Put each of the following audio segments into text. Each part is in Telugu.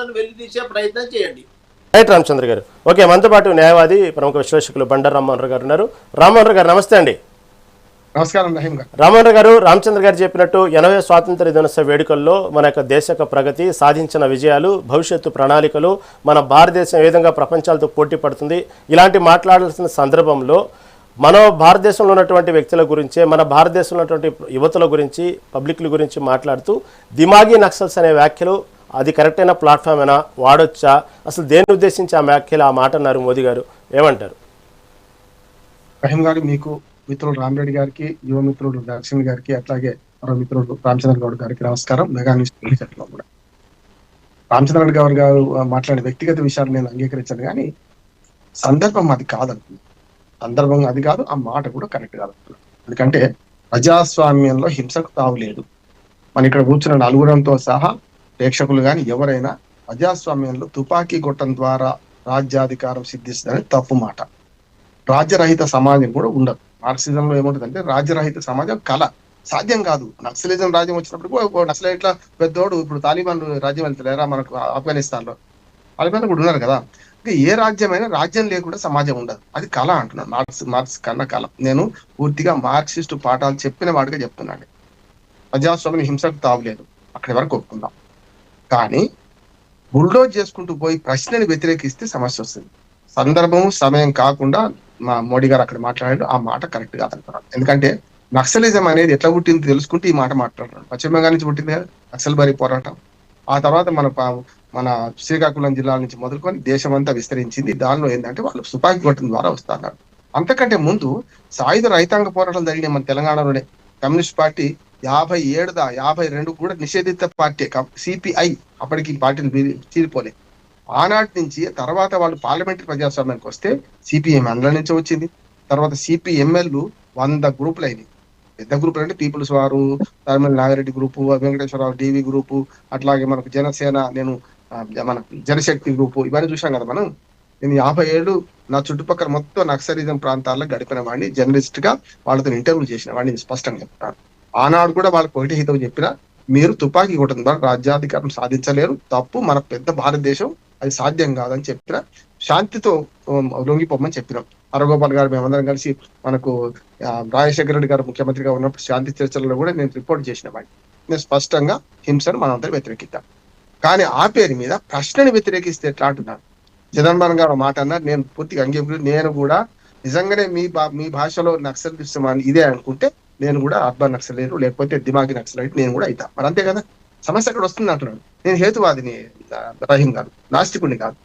వాళ్ళని వెలికితీసే ప్రయత్నం చేయండి. రైట్ రామచంద్ర గారు. ఓకే, మనతో పాటు న్యాయవాది ప్రముఖ విశ్లేషకులు బండారు రామ్మోహన్ గారు ఉన్నారు. రామ్మోహన్ గారు నమస్తే అండి. నమస్కారం రహీం గారు. రామ్మోహన్ గారు, రామచంద్ర గారు చెప్పినట్టు 80వ స్వాతంత్ర దినోత్సవ వేడుకల్లో మన యొక్క దేశ యొక్క ప్రగతి, సాధించిన విజయాలు, భవిష్యత్తు ప్రణాళికలు, మన భారతదేశం ఏ విధంగా ప్రపంచాలతో పోటీ పడుతుంది, ఇలాంటి మాట్లాడాల్సిన సందర్భంలో మన భారతదేశంలో ఉన్నటువంటి వ్యక్తుల గురించే, మన భారతదేశంలో ఉన్నటువంటి యువతుల గురించి, పబ్లిక్ల గురించి మాట్లాడుతూ దిమాగీ నక్సల్స్ అనే వ్యాఖ్యలు అది కరెక్ట్ అయిన ప్లాట్ఫామ్ అయినా వాడొచ్చా, అసలు దేన్ని ఉద్దేశించి ఆ వ్యాఖ్యలు, ఆ మాట అన్నారు మోదీ గారు, ఏమంటారు? రహీం గారు, మీకు మిత్రుడు రామరెడ్డి గారికి, యువ మిత్రుడు దర్శన్ గారికి, అట్లాగే మరో మిత్రుడు రామచంద్ర గౌడ్ గారికి నమస్కారం. మెగా న్యూస్ కూడా రామచంద్ర గౌడ్ గారు మాట్లాడే వ్యక్తిగత విషయాలు నేను అంగీకరించాను, కానీ సందర్భం అది కాదనుకున్నాను. సందర్భం అది కాదు, ఆ మాట కూడా కరెక్ట్ కాదనుకున్నాను. ఎందుకంటే ప్రజాస్వామ్యంలో హింసకు తావు లేదు. మన ఇక్కడ కూర్చున్న నలుగురంతో సహా ప్రేక్షకులు కానీ ఎవరైనా ప్రజాస్వామ్యంలో తుపాకీ గొట్టం ద్వారా రాజ్యాధికారం సిద్ధిస్తుందని తప్పు మాట. రాజ్యరహిత సమాజం కూడా ఉండదు. మార్క్సిజంలో ఏముంటుందంటే రాజ్యరహిత సమాజం కళ, సాధ్యం కాదు. నక్సలిజం రాజ్యం వచ్చినప్పుడు నక్సలైట్ల పెద్దోడు ఇప్పుడు తాలిబాన్ రాజ్యం వెళ్తలేరా మనకు ఆఫ్ఘనిస్తాన్ లో? తాలిబాన్ కూడా ఉన్నారు కదా. ఇంకా ఏ రాజ్యమైనా రాజ్యం లేకుండా సమాజం ఉండదు. అది కళ అంటున్నాను. మార్క్స్ కన్నా కళ. నేను పూర్తిగా మార్క్సిస్టు పాఠాలు చెప్పిన వాడిగా చెప్తున్నాను. ప్రజాస్వామ్యం హింసకు తావులేదు, అక్కడి వరకు ఒప్పుకుందాం. కానీ బుల్డోజ్ చేసుకుంటూ పోయి ప్రశ్నని వ్యతిరేకిస్తే సమస్య వస్తుంది. సందర్భం సమయం కాకుండా మా మోడీ గారు అక్కడ మాట్లాడారు, ఆ మాట కరెక్ట్ కాదంటున్నారు. ఎందుకంటే నక్సలిజం అనేది ఎట్లా పుట్టింది తెలుసుకుంటే ఈ మాట మాట్లాడుతున్నారు. పశ్చిమ బెంగాల్ నుంచి పుట్టింది కదా నక్సల్బరీ పోరాటం. ఆ తర్వాత మన శ్రీకాకుళం జిల్లా నుంచి మొదలుకొని దేశమంతా విస్తరించింది. దానిలో ఏంటంటే వాళ్ళు తుపాకీ గొట్టం ద్వారా వస్తున్నారు. అంతకంటే ముందు సాయుధ రైతాంగ పోరాటం జరిగినాయి మన తెలంగాణలోనే. కమ్యూనిస్ట్ పార్టీ 52 కూడా నిషేధిత పార్టీ సిపిఐ, అప్పటికి పార్టీని చీలిపోలే. ఆనాటి నుంచి తర్వాత వాళ్ళు పార్లమెంటరీ ప్రజాస్వామ్యానికి వస్తే సిపిఎం అందులో నుంచి వచ్చింది. తర్వాత సిపిఎంఎల్ 100 గ్రూపులు అయినాయి. పెద్ద గ్రూపులు అంటే పీపుల్స్ వారు, ధర్మల్ నాగిరెడ్డి గ్రూపు, వెంకటేశ్వరరావు డివి గ్రూపు, అట్లాగే మనకు జనసేన, నేను మన జనశక్తి గ్రూపు, ఇవన్నీ చూసాం కదా మనం. నేను 50 ఏళ్ళు నా చుట్టుపక్కల మొత్తం నక్సలిజం ప్రాంతాల్లో గడిపిన వాడిని, జర్నలిస్ట్ గా వాళ్ళతో ఇంటర్వ్యూ చేసిన వాడిని స్పష్టంగా చెప్తాను. ఆనాడు కూడా వాళ్ళకి ఒకటి హితం చెప్పిన, మీరు తుపాకీ కొట్టడం ద్వారా రాజ్యాధికారం సాధించలేరు, తప్పు, మన పెద్ద భారతదేశం, అది సాధ్యం కాదని చెప్పిన, శాంతితో లొంగిపోమని చెప్పినాం. హరగోపాల్ గారు మేమందరం కలిసి మనకు రాజశేఖర రెడ్డి గారు ముఖ్యమంత్రిగా ఉన్నప్పుడు శాంతి చర్చలలో కూడా నేను రిపోర్ట్ చేసిన వాడిని. నేను స్పష్టంగా హింసను మనందరం వ్యతిరేకిద్దాం. కానీ ఆ పేరు మీద ప్రశ్నని వ్యతిరేకిస్తే ఎట్లా అంటున్నాను. జగన్మోహన్ గారు మాట అన్నారు, నేను పూర్తిగా అంగీకరించి, నేను కూడా నిజంగానే మీ భాషలో నక్సలిజం ఇదే అనుకుంటే నేను కూడా అర్బన్ నక్సలైట్ లేకపోతే దిమాగి నక్సలైట్ నేను కూడా అవుతా. మరి అంతే కదా, సమస్య అక్కడ వస్తుంది అంటున్నాడు. నేను హేతువాదిని రహీం గారు, నాస్తికుడిని కాదు.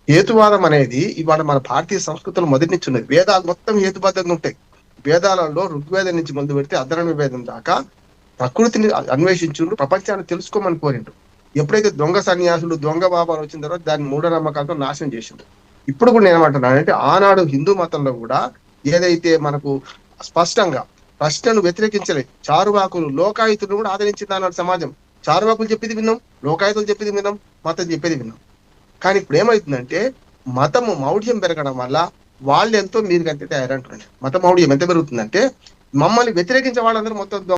హేతువాదం అనేది ఇవాళ మన భారతీయ సంస్కృతిలో మొదటి నుంచి ఉన్నది. వేదాలు మొత్తం హేతుబద్ధంగా ఉంటాయి. వేదాలలో ఋగ్వేదం నుంచి మొదలు పెడితే అధర్వణ వేదం దాకా ప్రకృతిని అన్వేషించుండ్రు, ప్రపంచాన్ని తెలుసుకోమని కోరిండ్రు. ఎప్పుడైతే దొంగ సన్యాసులు, దొంగ బాబాలు వచ్చిన తర్వాత దాన్ని మూఢనమ్మకాలతో నాశనం చేసిండ్రు. ఇప్పుడు కూడా నేను ఏమంటున్నానంటే ఆనాడు హిందూ మతంలో కూడా ఏదైతే మనకు స్పష్టంగా ప్రశ్నను వ్యతిరేకించలేదు. చారువాకులు, లోకాయుతులు కూడా ఆదరించింది అన్నాడు సమాజం. చారువాకులు చెప్పేది విన్నాం, లోకాయుతులు చెప్పేది విన్నాం, మతం చెప్పేది విన్నాం. కానీ ఇప్పుడు ఏమవుతుందంటే మతము మౌఢ్యం పెరగడం వల్ల వాళ్ళు ఎంతో మీరు అంతే తయారంటున్నారు. మత మౌఢ్యం ఎంత పెరుగుతుందంటే మమ్మల్ని వ్యతిరేకించే వాళ్ళందరూ మొత్తం